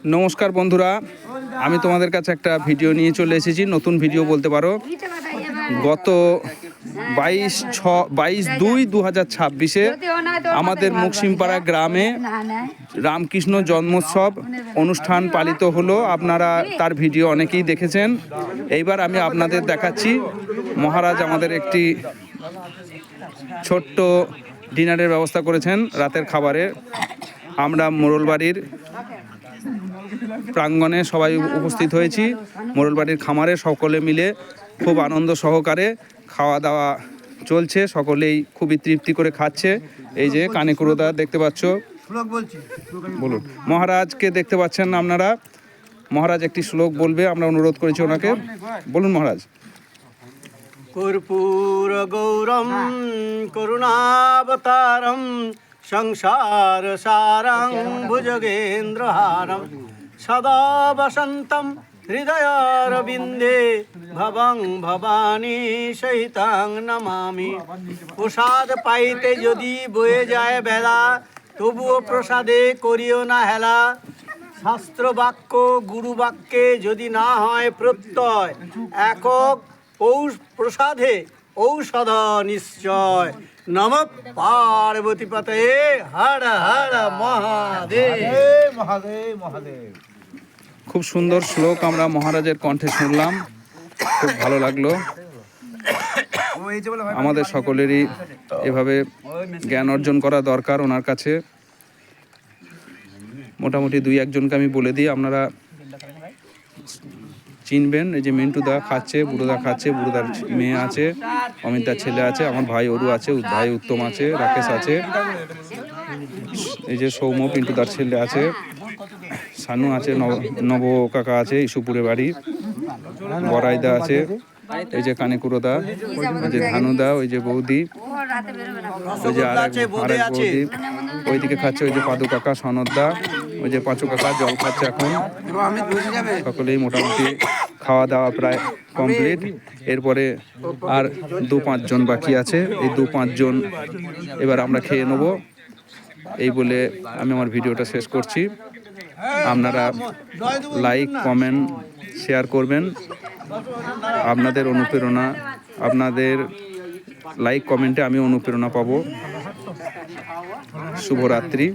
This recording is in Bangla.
নমস্কার বন্ধুরা, আমি তোমাদের কাছে একটা ভিডিও নিয়ে চলে এসেছি। নতুন ভিডিও বলতে পারো। গত 22/2/2026 আমাদের মুকসিমপাড়া গ্রামে রামকৃষ্ণ জন্মোৎসব অনুষ্ঠান পালিত হলো। আপনারা তার ভিডিও অনেকেই দেখেছেন। এইবার আমি আপনাদের দেখাচ্ছি মহারাজ আমাদের একটি ছোট্ট ডিনারের ব্যবস্থা করেছেন রাতের খাবারে। আমরা মোড়লবাড়ির প্রাঙ্গণে সবাই উপস্থিত হয়েছি। মোড়লবাড়ির খামারে সকলে মিলে খুব আনন্দ সহকারে খাওয়া দাওয়া চলছে। সকলেই খুবই তৃপ্তি করে খাচ্ছে। এই যে কানেকুড়োদা দেখতে পাচ্ছ, বলুন। মহারাজকে দেখতে পাচ্ছেন আপনারা। মহারাজ একটি শ্লোক বলবে, আমরা অনুরোধ করেছি ওনাকে। বলুন মহারাজ। কর্পূর গৌরম করুণাবতারম সংসার সারং ভুজগেন্দ্রহারম সদা বসন্তম হৃদয়ারবিন্দে ভবং ভবানী সহিতাং নমামি। প্রসাদ পাইতে যদি বয়ে যায় বেলা, তবুও প্রসাদে করিও না হেলা। শাস্ত্র বাক্য গুরু বাক্যে যদি না হয় প্রত্যয়, একক প্রসাদে ঔষধ নিশ্চয়। নম পার্বতী পতয়ে হর হর মহাদেব মহাদেব মহাদেব। খুব সুন্দর শ্লোক আমরা মহারাজের কণ্ঠে শুনলাম, খুব ভালো লাগলো। আমাদের সকলেরই এভাবে জ্ঞান অর্জন করা দরকার ওনার কাছে। মোটামুটি 2-1জনকে আমি বলে দিই, আপনারা চিনবেন। এই যে মিন্টুদা খাচ্ছে, বুড়োদা খাচ্ছে, বুড়োদার মেয়ে আছে, অমিতদার ছেলে আছে, আমার ভাই অরু আছে, ভাই উত্তম আছে, রাকেশ আছে, এই যে সৌম্য পিন্টুদার ছেলে আছে, সানু আছে, নব কাকা আছে, ইস্যুপুরে বাড়ি, বড়াইদা আছে, এই যে কানেকুড়োদা, এই যে ধানুদা, ওই যে বৌদি, ওই যে আরেক বৌদি ওইদিকে খাচ্ছে, ওই যে পাদু কাকা, সনদদা, ওই যে পাঁচু কাকা জল খাচ্ছে এখন। সকলেই মোটামুটি খাওয়া দাওয়া প্রায় কমপ্লিট। এরপরে আর 2-5 জন বাকি আছে। এই 2-5 জন এবার আমরা খেয়ে নেব। এই বলে আমি আমার ভিডিওটা শেষ করছি। আপনারা লাইক, কমেন্ট, শেয়ার করবেন। আপনাদের অনুপ্রেরণা, আপনাদের লাইক কমেন্টে আমি অনুপ্রেরণা পাবো। শুভরাত্রি।